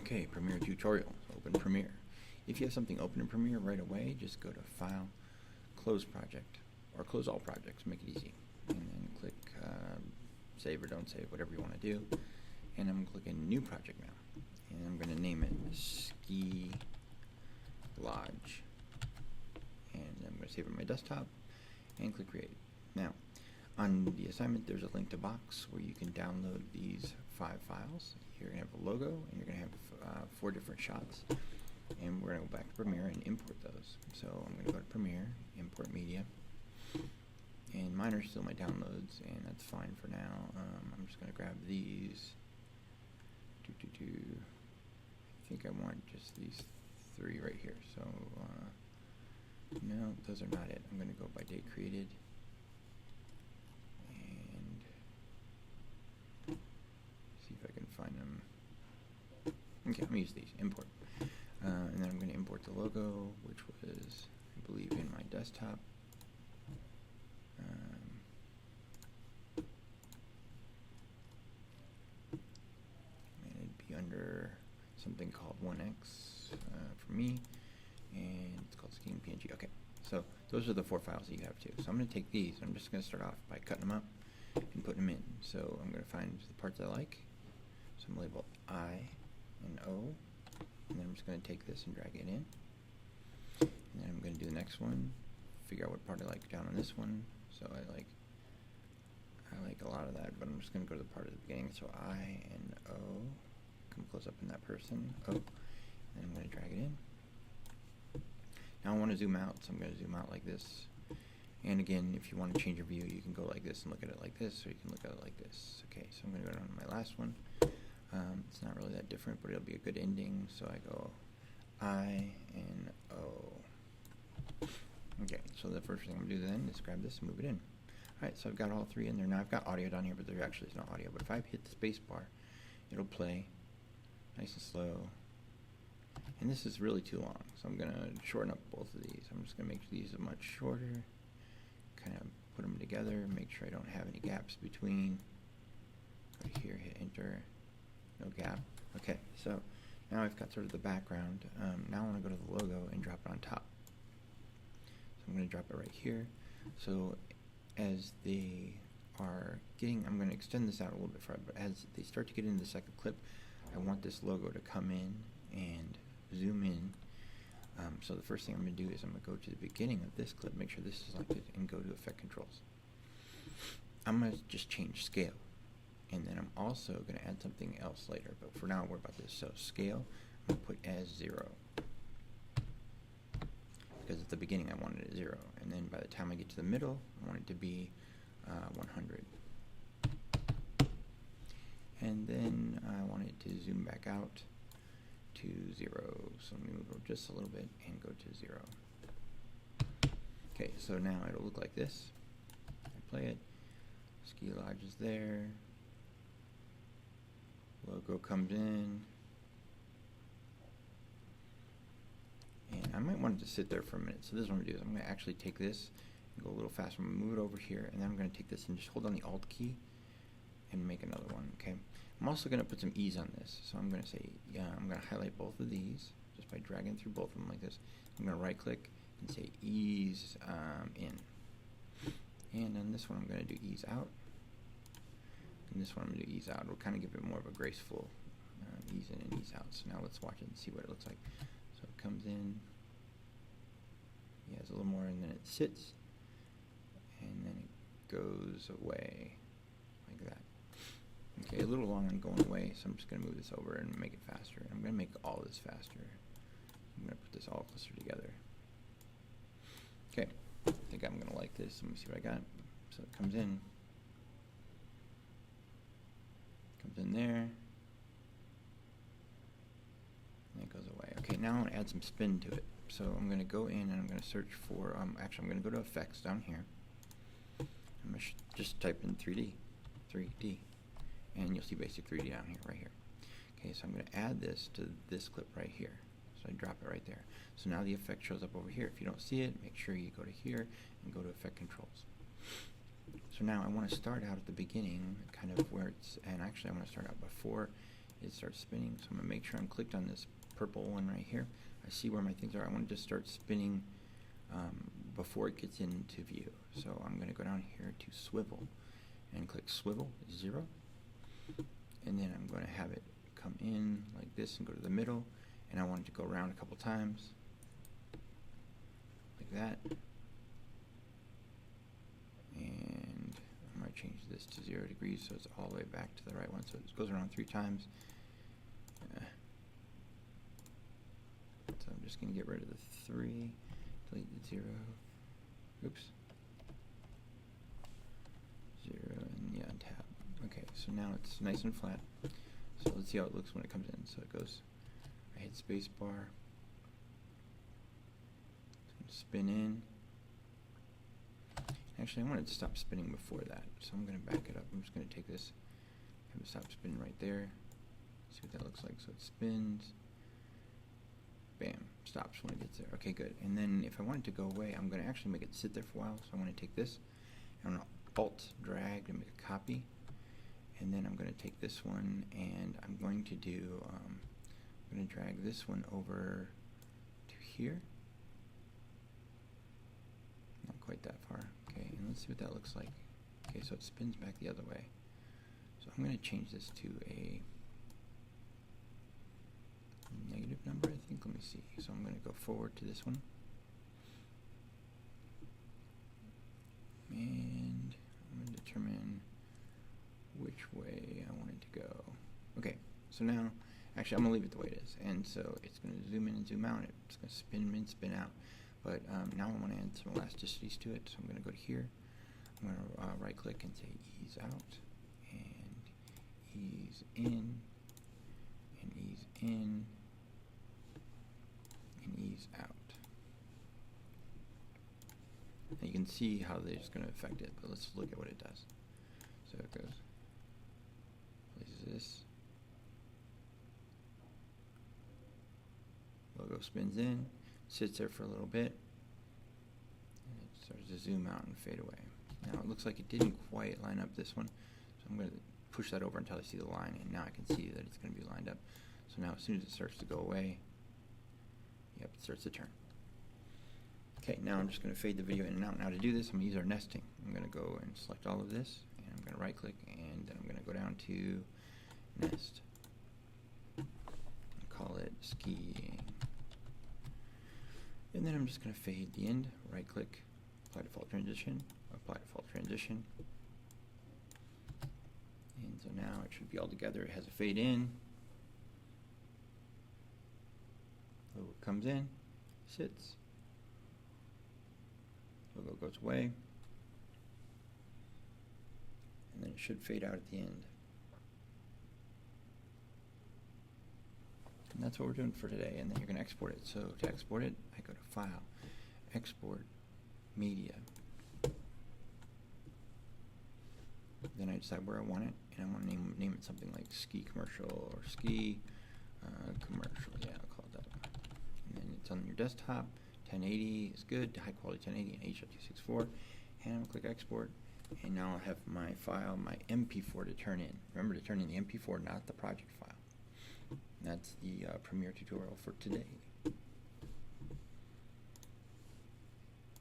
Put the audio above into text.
Okay, Premiere tutorial. Open Premiere. If you have something open in Premiere right away, just go to File, Close Project, or Close All Projects, make it easy. And then click Save or Don't Save, whatever you want to do. And I'm clicking New Project now. And I'm going to name it Ski Lodge. And I'm going to save it on my desktop and click Create. Now, on the assignment, there's a link to Box where you can download these 5 files. You're going to have a logo, and you're going to have 4 different shots. And we're going to go back to Premiere and import those. So I'm going to go to Premiere, Import Media. And mine are still my downloads, and that's fine for now. I'm just going to grab these. I think I want just these 3 right here. So, no, those are not it. I'm going to go by date created. See if I can find them. Okay, I'm going to use these. Import. And then I'm going to import the logo, which was, I believe, in my desktop. And it'd be under something called 1x for me. And it's called Skiing PNG. Okay, so those are the 4 files that you have too. So I'm going to take these. I'm just going to start off by cutting them up and putting them in. So I'm going to find the parts I like. So I'm going to label I and O, and then I'm just going to take this and drag it in. And then I'm going to do the next one, figure out what part I like down on this one. So I like a lot of that, but I'm just going to go to the part at the beginning. So I and O, come close up in that person, O, and I'm going to drag it in. Now I want to zoom out, so I'm going to zoom out like this. And again, if you want to change your view, you can go like this and look at it like this, or you can look at it like this. Okay, so I'm going to go down to my last one. It's not really that different, but it'll be a good ending. So I go I and O. Okay, so the first thing I'm going to do then is grab this and move it in. Alright, so I've got all 3 in there. Now I've got audio down here, but there actually is no audio. But if I hit the space bar, it'll play nice and slow. And this is really too long, so I'm going to shorten up both of these. I'm just going to make these much shorter, kind of put them together, make sure I don't have any gaps between. Go here, hit enter, no gap. Okay, so now I've got sort of the background. Now I want to go to the logo and drop it on top. So I'm going to drop it right here. So as they are getting, I'm going to extend this out a little bit further, but as they start to get into the second clip, I want this logo to come in and zoom in. So the first thing I'm going to do is I'm going to go to the beginning of this clip, make sure this is selected, and go to Effect Controls. I'm going to just change scale, and then I'm also going to add something else later, but for now I'll worry about this. So scale, I'm going to put as 0, because at the beginning I wanted it at 0, and then by the time I get to the middle, I want it to be 100. And then I want it to zoom back out to 0, so let me move it just a little bit and go to 0. Okay, so now it'll look like this. I play it, Ski Lodge is there, logo comes in, and I might want it to sit there for a minute. So this is what I'm going to do is I'm going to actually take this and go a little faster. I'm going to move it over here, and then I'm going to take this and just hold on the Alt key and make another one. Okay, I'm also going to put some ease on this, so I'm going to say, I'm going to highlight both of these just by dragging through both of them like this. I'm going to right click and say ease in, and on this one I'm going to do ease out, and this one I'm going to do ease out. It'll kind of give it more of a graceful ease in and ease out. So now let's watch it and see what it looks like. So it comes in, yeah, it's a little more, and then it sits, and then it goes away like that. Okay, a little long on going away, so I'm just going to move this over and make it faster. I'm going to make all this faster. I'm going to put this all closer together. Okay, I think I'm going to like this. Let me see what I got. So it comes in there, and it goes away. Okay, now I want to add some spin to it. So I'm going to go in and I'm going to search for, actually I'm going to go to Effects down here. I'm going to just type in 3D, and you'll see Basic 3D down here, right here. Okay, so I'm going to add this to this clip right here. So I drop it right there. So now the effect shows up over here. If you don't see it, make sure you go to here and go to Effect Controls. So now I want to start out at the beginning, kind of where it's, and actually I want to start out before it starts spinning. So I'm going to make sure I'm clicked on this purple one right here. I see where my things are. I want to just start spinning before it gets into view. So I'm going to go down here to swivel and click swivel 0. And then I'm going to have it come in like this and go to the middle. And I want it to go around a couple times like that. And I might change this to 0 degrees so it's all the way back to the right one. So it goes around 3 times. So I'm just going to get rid of the 3, delete the 0. Oops. 0 and yeah, tab. Okay, so now it's nice and flat. So let's see how it looks when it comes in. So it goes, I hit space bar. It's going to spin in. Actually, I wanted to stop spinning before that, so I'm going to back it up. I'm just going to take this, have it stop spinning right there. See what that looks like. So it spins. Bam, stops when it gets there. Okay, good. And then if I want it to go away, I'm going to actually make it sit there for a while. So I want to take this, and I'm going to Alt drag to make a copy. And then I'm going to take this one, and I'm going to do, I'm going to drag this one over to here. Not quite that far. Okay, and let's see what that looks like. Okay, so it spins back the other way. So I'm going to change this to a negative number, I think. Let me see. So I'm going to go forward to this one. And I'm going to determine which way I want it to go. Okay, so now, actually I'm going to leave it the way it is. And so it's going to zoom in and zoom out. It's going to spin in, spin out. But now I want to add some elasticities to it. So I'm going to go to here. I'm going to right click and say ease out, and ease in, and ease in, and ease out. And you can see how they're just going to affect it, but let's look at what it does. So it goes, places this, logo spins in, sits there for a little bit, and it starts to zoom out and fade away. Now it looks like it didn't quite line up this one, so I'm going to push that over until I see the line, and now I can see that it's going to be lined up. So now as soon as it starts to go away, yep, it starts to turn. Okay, now I'm just going to fade the video in and out. Now to do this, I'm going to use our nesting. I'm going to go and select all of this, and I'm going to right click, and then I'm going to go down to nest. And call it skiing. And then I'm just going to fade the end, right click, apply default transition, apply default transition. And so now it should be all together. It has a fade in. Logo comes in, sits. Logo goes away. And then it should fade out at the end. And that's what we're doing for today. And then you're going to export it. So to export it, I go to File, Export, Media. Then I decide where I want it, and I want to name it something like Ski Commercial or Ski Commercial. Yeah, I'll call it that. And then it's on your desktop. 1080 is good, high quality 1080 and H.264. And I'll click Export. And now I'll have my file, my MP4 to turn in. Remember to turn in the MP4, not the project file. That's the Premiere tutorial for today.